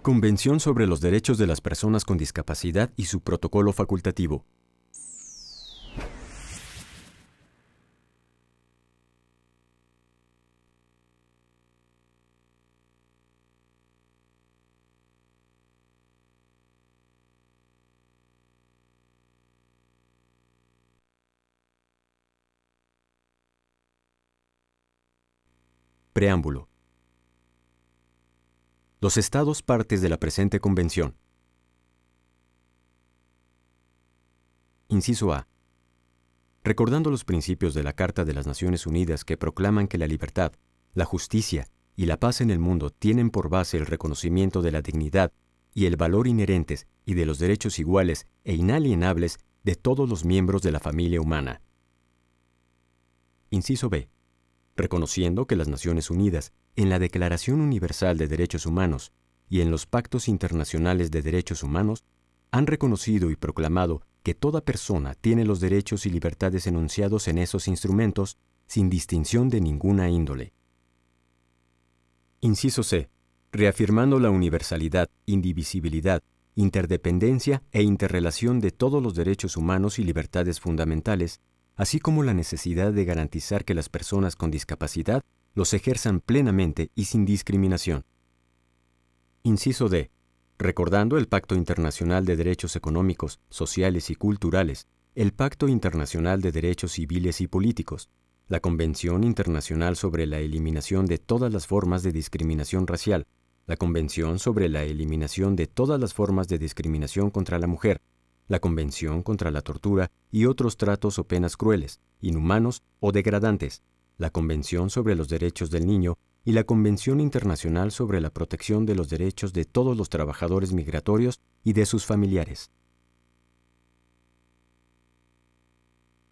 Convención sobre los Derechos de las Personas con Discapacidad y su protocolo facultativo. Preámbulo. Los Estados partes de la presente Convención. Inciso A. Recordando los principios de la Carta de las Naciones Unidas que proclaman que la libertad, la justicia y la paz en el mundo tienen por base el reconocimiento de la dignidad y el valor inherentes y de los derechos iguales e inalienables de todos los miembros de la familia humana. Inciso B. Reconociendo que las Naciones Unidas, en la Declaración Universal de Derechos Humanos y en los pactos internacionales de derechos humanos, han reconocido y proclamado que toda persona tiene los derechos y libertades enunciados en esos instrumentos sin distinción de ninguna índole. Inciso C. Reafirmando la universalidad, indivisibilidad, interdependencia e interrelación de todos los derechos humanos y libertades fundamentales, así como la necesidad de garantizar que las personas con discapacidad los ejerzan plenamente y sin discriminación. Inciso D. Recordando el Pacto Internacional de Derechos Económicos, Sociales y Culturales, el Pacto Internacional de Derechos Civiles y Políticos, la Convención Internacional sobre la Eliminación de todas las formas de discriminación racial, la Convención sobre la Eliminación de todas las formas de discriminación contra la mujer, la Convención contra la Tortura y otros tratos o penas crueles, inhumanos o degradantes, la Convención sobre los Derechos del Niño y la Convención Internacional sobre la Protección de los Derechos de todos los trabajadores migratorios y de sus familiares.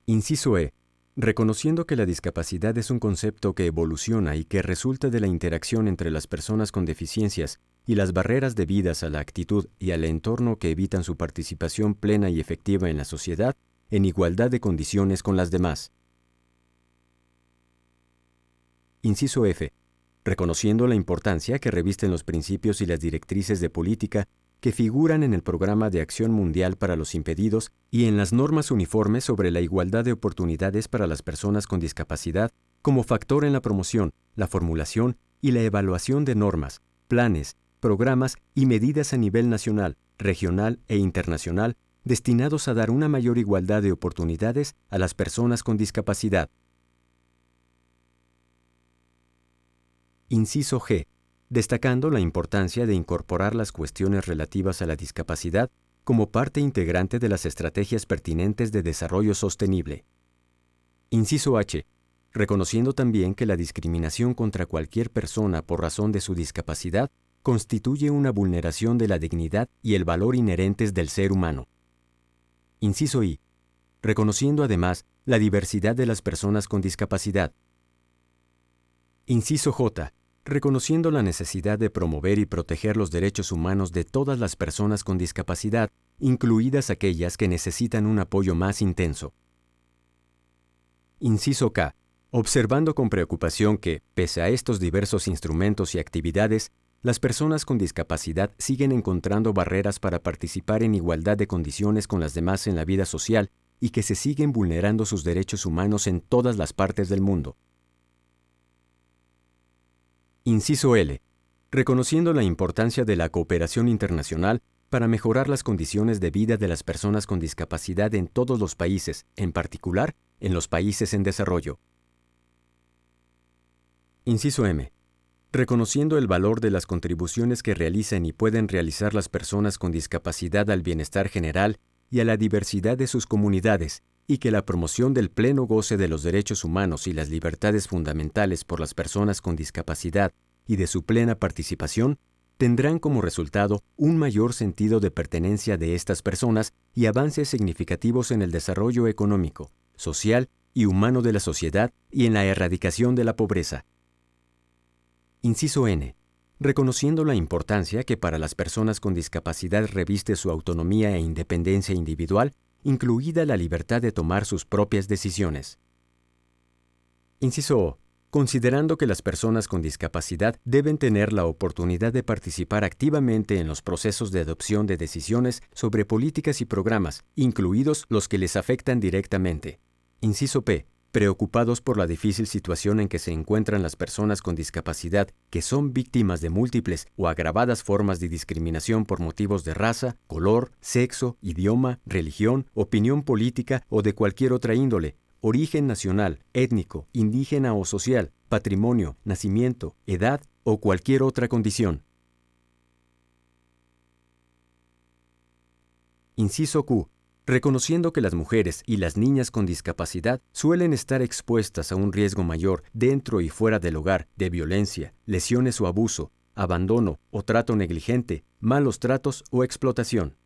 Inciso E. Reconociendo que la discapacidad es un concepto que evoluciona y que resulta de la interacción entre las personas con deficiencias y las barreras debidas a la actitud y al entorno que evitan su participación plena y efectiva en la sociedad en igualdad de condiciones con las demás. Inciso F. Reconociendo la importancia que revisten los principios y las directrices de política que figuran en el Programa de Acción Mundial para los Impedidos y en las normas uniformes sobre la igualdad de oportunidades para las personas con discapacidad como factor en la promoción, la formulación y la evaluación de normas, planes, programas y medidas a nivel nacional, regional e internacional destinados a dar una mayor igualdad de oportunidades a las personas con discapacidad. Inciso G. Destacando la importancia de incorporar las cuestiones relativas a la discapacidad como parte integrante de las estrategias pertinentes de desarrollo sostenible. Inciso H. Reconociendo también que la discriminación contra cualquier persona por razón de su discapacidad constituye una vulneración de la dignidad y el valor inherentes del ser humano. Inciso I. Reconociendo además la diversidad de las personas con discapacidad. Inciso J. Reconociendo la necesidad de promover y proteger los derechos humanos de todas las personas con discapacidad, incluidas aquellas que necesitan un apoyo más intenso. Inciso K. Observando con preocupación que, pese a estos diversos instrumentos y actividades, las personas con discapacidad siguen encontrando barreras para participar en igualdad de condiciones con las demás en la vida social y que se siguen vulnerando sus derechos humanos en todas las partes del mundo. Inciso L. Reconociendo la importancia de la cooperación internacional para mejorar las condiciones de vida de las personas con discapacidad en todos los países, en particular en los países en desarrollo. Inciso M. Reconociendo el valor de las contribuciones que realizan y pueden realizar las personas con discapacidad al bienestar general y a la diversidad de sus comunidades, y que la promoción del pleno goce de los derechos humanos y las libertades fundamentales por las personas con discapacidad y de su plena participación tendrán como resultado un mayor sentido de pertenencia de estas personas y avances significativos en el desarrollo económico, social y humano de la sociedad y en la erradicación de la pobreza. Inciso N. Reconociendo la importancia que para las personas con discapacidad reviste su autonomía e independencia individual, incluida la libertad de tomar sus propias decisiones. Inciso O. considerando que las personas con discapacidad deben tener la oportunidad de participar activamente en los procesos de adopción de decisiones sobre políticas y programas, incluidos los que les afectan directamente. Inciso P. Preocupados por la difícil situación en que se encuentran las personas con discapacidad que son víctimas de múltiples o agravadas formas de discriminación por motivos de raza, color, sexo, idioma, religión, opinión política o de cualquier otra índole, origen nacional, étnico, indígena o social, patrimonio, nacimiento, edad o cualquier otra condición. Inciso Q. Reconociendo que las mujeres y las niñas con discapacidad suelen estar expuestas a un riesgo mayor dentro y fuera del hogar de violencia, lesiones o abuso, abandono o trato negligente, malos tratos o explotación.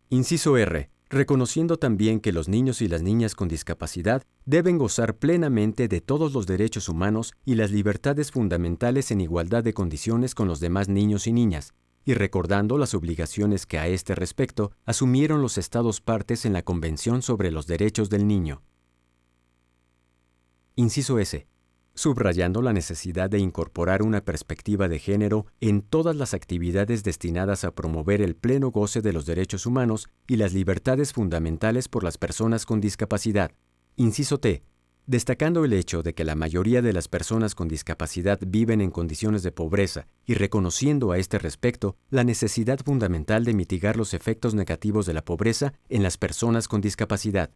Inciso R. Reconociendo también que los niños y las niñas con discapacidad deben gozar plenamente de todos los derechos humanos y las libertades fundamentales en igualdad de condiciones con los demás niños y niñas, y recordando las obligaciones que a este respecto asumieron los Estados partes en la Convención sobre los Derechos del Niño. Inciso S. Subrayando la necesidad de incorporar una perspectiva de género en todas las actividades destinadas a promover el pleno goce de los derechos humanos y las libertades fundamentales por las personas con discapacidad. Inciso T. Destacando el hecho de que la mayoría de las personas con discapacidad viven en condiciones de pobreza y reconociendo a este respecto la necesidad fundamental de mitigar los efectos negativos de la pobreza en las personas con discapacidad.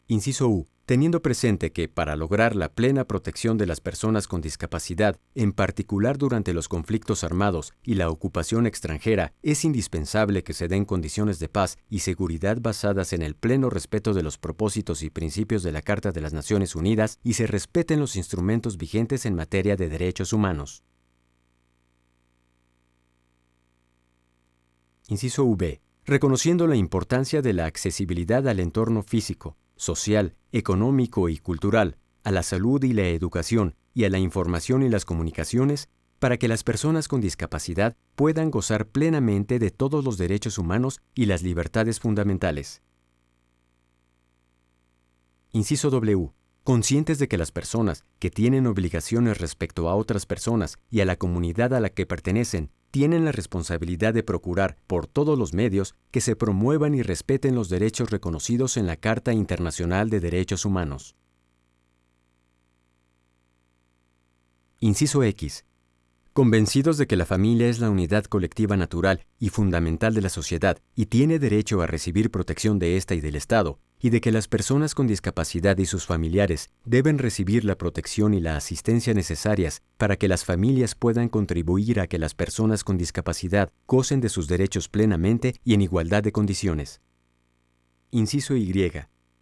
Inciso U. Teniendo presente que, para lograr la plena protección de las personas con discapacidad, en particular durante los conflictos armados y la ocupación extranjera, es indispensable que se den condiciones de paz y seguridad basadas en el pleno respeto de los propósitos y principios de la Carta de las Naciones Unidas y se respeten los instrumentos vigentes en materia de derechos humanos. Inciso V. Reconociendo la importancia de la accesibilidad al entorno físico, social, económico y cultural, a la salud y la educación y a la información y las comunicaciones, para que las personas con discapacidad puedan gozar plenamente de todos los derechos humanos y las libertades fundamentales. Inciso W. Conscientes de que las personas que tienen obligaciones respecto a otras personas y a la comunidad a la que pertenecen tienen la responsabilidad de procurar, por todos los medios, que se promuevan y respeten los derechos reconocidos en la Carta Internacional de Derechos Humanos. Inciso X. Convencidos de que la familia es la unidad colectiva natural y fundamental de la sociedad y tiene derecho a recibir protección de ésta y del Estado, y de que las personas con discapacidad y sus familiares deben recibir la protección y la asistencia necesarias para que las familias puedan contribuir a que las personas con discapacidad gocen de sus derechos plenamente y en igualdad de condiciones. Inciso Y.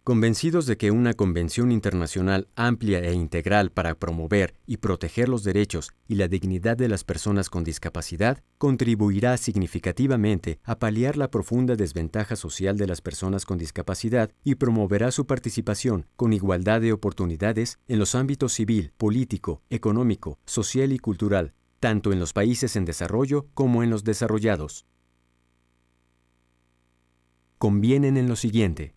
Convencidos de que una convención internacional amplia e integral para promover y proteger los derechos y la dignidad de las personas con discapacidad contribuirá significativamente a paliar la profunda desventaja social de las personas con discapacidad y promoverá su participación con igualdad de oportunidades en los ámbitos civil, político, económico, social y cultural, tanto en los países en desarrollo como en los desarrollados. Convienen en lo siguiente: